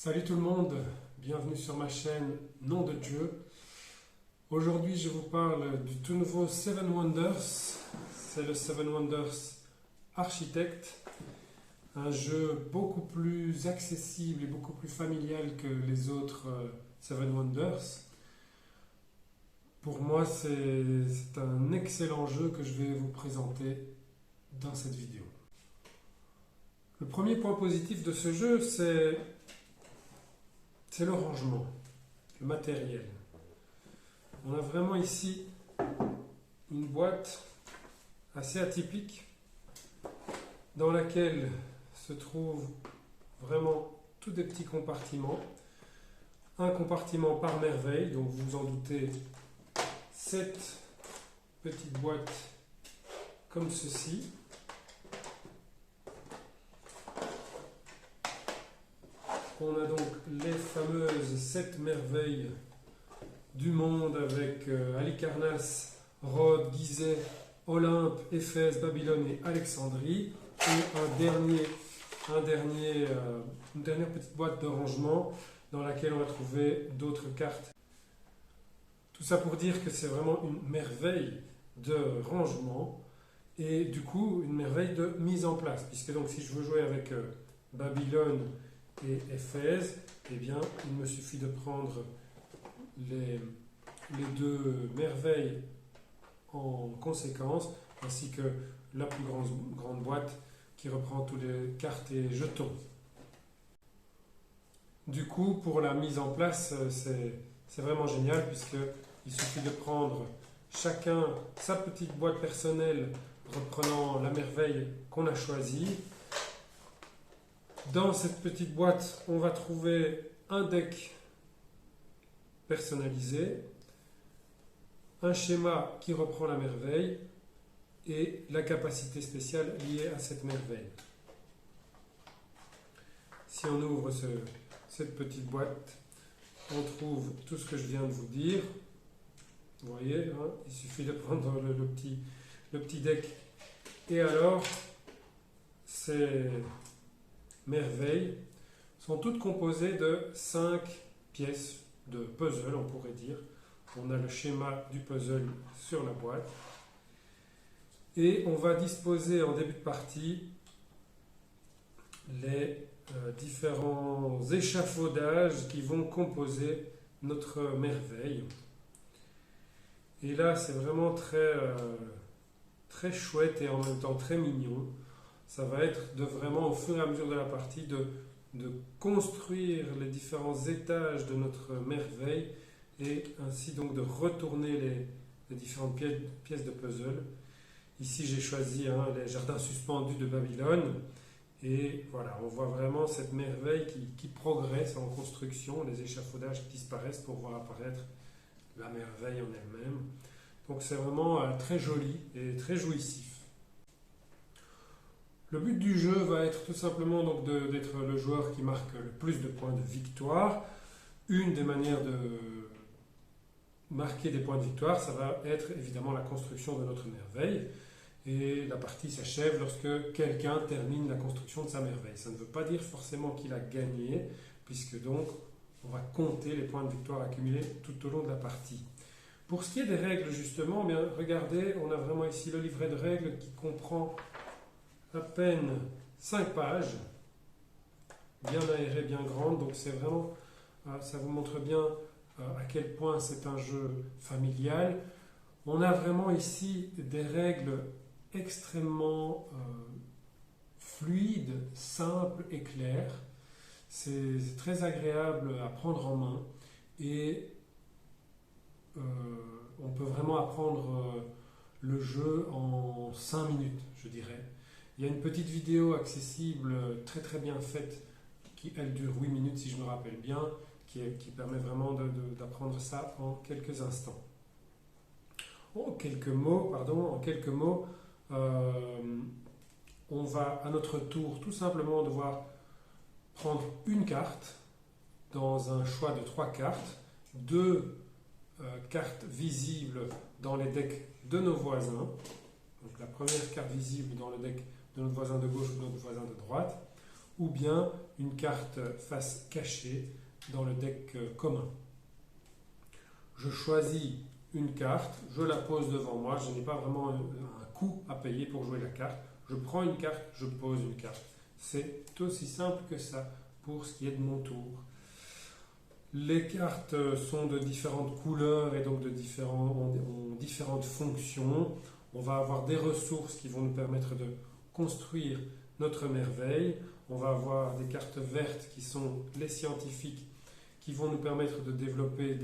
Salut tout le monde, bienvenue sur ma chaîne Nom de Dieu. Aujourd'hui je vous parle du tout nouveau Seven Wonders. C'est le Seven Wonders Architect, un jeu beaucoup plus accessible et beaucoup plus familial que les autres Seven Wonders. Pour moi c'est un excellent jeu que je vais vous présenter dans cette vidéo. Le premier point positif de ce jeu c'est le rangement, le matériel. On a vraiment ici une boîte assez atypique dans laquelle se trouvent vraiment tous des petits compartiments. Un compartiment par merveille, donc vous vous en doutez, 7 petites boîtes comme ceci. On a donc les fameuses 7 merveilles du monde avec Halicarnasse, Rhodes, Gizeh, Olympe, Éphèse, Babylone et Alexandrie. Et une dernière petite boîte de rangement dans laquelle on va trouver d'autres cartes. Tout ça pour dire que c'est vraiment une merveille de rangement et du coup une merveille de mise en place. Puisque donc si je veux jouer avec Babylone et Éphèse, eh bien, il me suffit de prendre les deux merveilles en conséquence, ainsi que la plus grande boîte qui reprend toutes les cartes et jetons. Du coup, pour la mise en place, c'est vraiment génial, puisqu'il suffit de prendre chacun sa petite boîte personnelle reprenant la merveille qu'on a choisie. Dans cette petite boîte, on va trouver un deck personnalisé, un schéma qui reprend la merveille et la capacité spéciale liée à cette merveille. Si on ouvre cette petite boîte, on trouve tout ce que je viens de vous dire. Vous voyez, hein, il suffit de prendre le petit deck. Et alors, c'est merveilles sont toutes composées de 5 pièces de puzzle, on pourrait dire. On a le schéma du puzzle sur la boîte. Et on va disposer en début de partie les différents échafaudages qui vont composer notre merveille. Et là, c'est vraiment très chouette et en même temps très mignon. Ça va être de vraiment, au fur et à mesure de la partie, de construire les différents étages de notre merveille et ainsi donc de retourner les différentes pièces de puzzle. Ici, j'ai choisi les jardins suspendus de Babylone. Et voilà, on voit vraiment cette merveille qui progresse en construction, les échafaudages qui disparaissent pour voir apparaître la merveille en elle-même. Donc c'est vraiment très joli et très jouissif. Le but du jeu va être tout simplement donc d'être le joueur qui marque le plus de points de victoire. Une des manières de marquer des points de victoire, ça va être évidemment la construction de notre merveille. Et la partie s'achève lorsque quelqu'un termine la construction de sa merveille. Ça ne veut pas dire forcément qu'il a gagné, puisque donc on va compter les points de victoire accumulés tout au long de la partie. Pour ce qui est des règles justement, bien, regardez, on a vraiment ici le livret de règles qui comprend à peine 5 pages, bien aérée, bien grande, donc c'est vraiment, ça vous montre bien à quel point c'est un jeu familial. On a vraiment ici des règles extrêmement fluides, simples et claires. C'est très agréable à prendre en main et on peut vraiment apprendre le jeu en 5 minutes, je dirais. Il y a une petite vidéo accessible, très bien faite, qui elle dure 8 minutes si je me rappelle bien, qui permet vraiment d'apprendre ça en quelques instants. En quelques mots, on va à notre tour tout simplement devoir prendre une carte dans un choix de 3 cartes, 2 cartes visibles dans les decks de nos voisins. Donc la première carte visible dans le deck de notre voisin de gauche ou de notre voisin de droite. ou bien une carte face cachée dans le deck commun. Je choisis une carte, je la pose devant moi, je n'ai pas vraiment un coût à payer pour jouer la carte. Je prends une carte, je pose une carte. C'est aussi simple que ça pour ce qui est de mon tour. Les cartes sont de différentes couleurs et donc ont différentes fonctions. On va avoir des ressources qui vont nous permettre de construire notre merveille. On va avoir des cartes vertes qui sont les scientifiques qui vont nous permettre de développer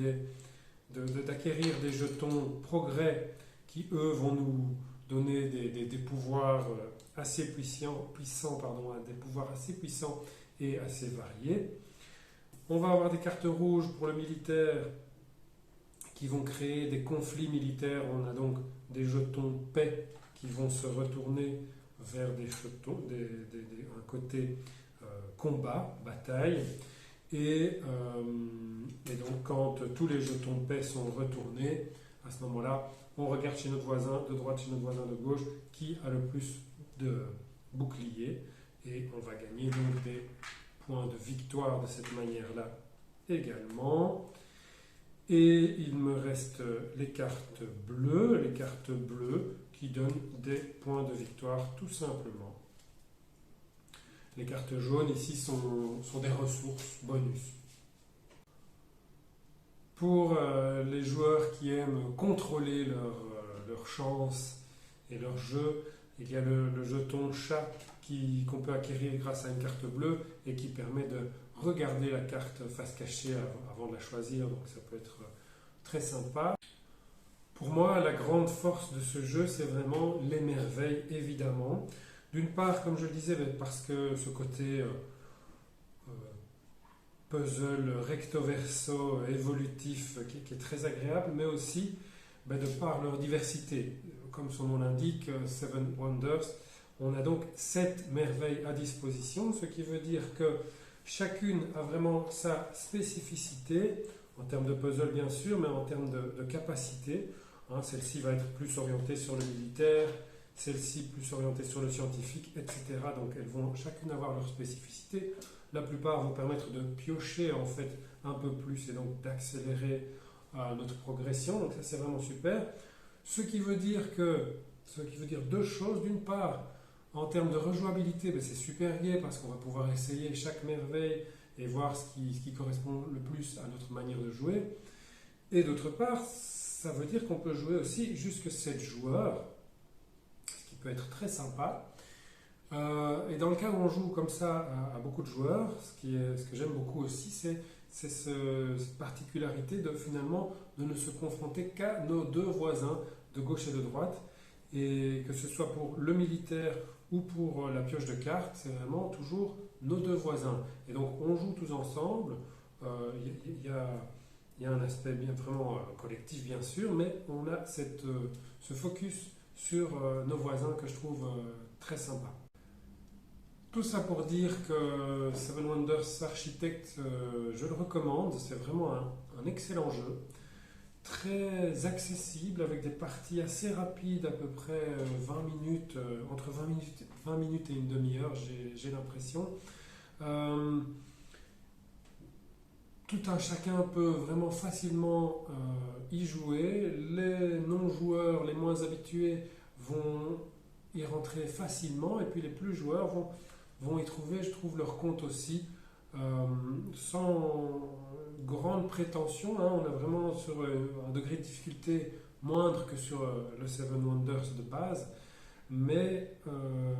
d'acquérir des jetons progrès qui, eux, vont nous donner des pouvoirs assez puissants, des pouvoirs assez puissants et assez variés. On va avoir des cartes rouges pour le militaire qui vont créer des conflits militaires. On a donc des jetons paix qui vont se retourner vers des jetons, un côté combat, bataille. Et donc quand tous les jetons paix sont retournés, à ce moment-là, on regarde chez notre voisin de droite, chez notre voisin de gauche, qui a le plus de boucliers. Et on va gagner donc des points de victoire de cette manière-là également. Et il me reste les cartes bleues qui donnent des points de victoire tout simplement. Les cartes jaunes ici sont des ressources bonus. Pour les joueurs qui aiment contrôler leur chance et leur jeu, il y a le jeton chat qu'on peut acquérir grâce à une carte bleue et qui permet de regarder la carte face cachée avant de la choisir, donc ça peut être très sympa. Pour moi, la grande force de ce jeu, c'est vraiment les merveilles, évidemment. D'une part, comme je le disais, parce que ce côté puzzle recto-verso évolutif qui est très agréable, mais aussi de par leur diversité. Comme son nom l'indique, Seven Wonders, on a donc 7 merveilles à disposition, ce qui veut dire que chacune a vraiment sa spécificité, en termes de puzzle bien sûr, mais en termes de capacité. Celle-ci va être plus orientée sur le militaire, celle-ci plus orientée sur le scientifique, etc. Donc elles vont chacune avoir leur spécificité. La plupart vont permettre de piocher en fait un peu plus et donc d'accélérer notre progression. Donc ça c'est vraiment super. Ce qui veut dire deux choses. D'une part, en termes de rejouabilité, c'est super gai parce qu'on va pouvoir essayer chaque merveille et voir ce qui correspond le plus à notre manière de jouer. Et d'autre part, ça veut dire qu'on peut jouer aussi jusque 7 joueurs, ce qui peut être très sympa. Et dans le cas où on joue comme ça à beaucoup de joueurs, ce que j'aime beaucoup aussi, c'est cette particularité de finalement de ne se confronter qu'à nos deux voisins de gauche et de droite. Et que ce soit pour le militaire ou pour la pioche de cartes, c'est vraiment toujours nos deux voisins. Et donc on joue tous ensemble. Il y a un aspect vraiment collectif bien sûr, mais on a ce focus sur nos voisins que je trouve très sympa. Tout ça pour dire que Seven Wonders Architect, je le recommande, c'est vraiment un excellent jeu, très accessible avec des parties assez rapides, à peu près 20 minutes, entre 20 minutes et une demi-heure, j'ai l'impression. Tout un chacun peut vraiment facilement y jouer. Les non-joueurs, les moins habitués vont y rentrer facilement et puis les plus joueurs vont y trouver, je trouve, leur compte aussi, sans grande prétention. On a vraiment sur un degré de difficulté moindre que sur le Seven Wonders de base, mais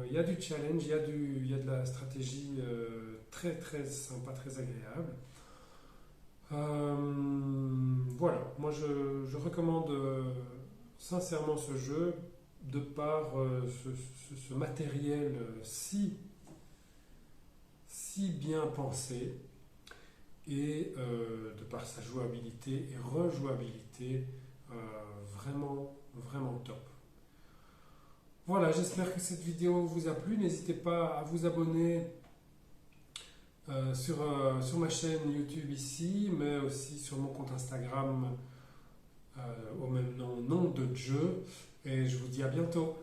il y a du challenge, il y a de la stratégie très très sympa, très agréable. Voilà, moi je recommande sincèrement ce jeu de par ce matériel si bien pensé et de par sa jouabilité et rejouabilité vraiment top. Voilà, j'espère que cette vidéo vous a plu. N'hésitez pas à vous abonner sur ma chaîne YouTube ici, mais aussi sur mon compte Instagram au même nom de jeu. Et je vous dis à bientôt.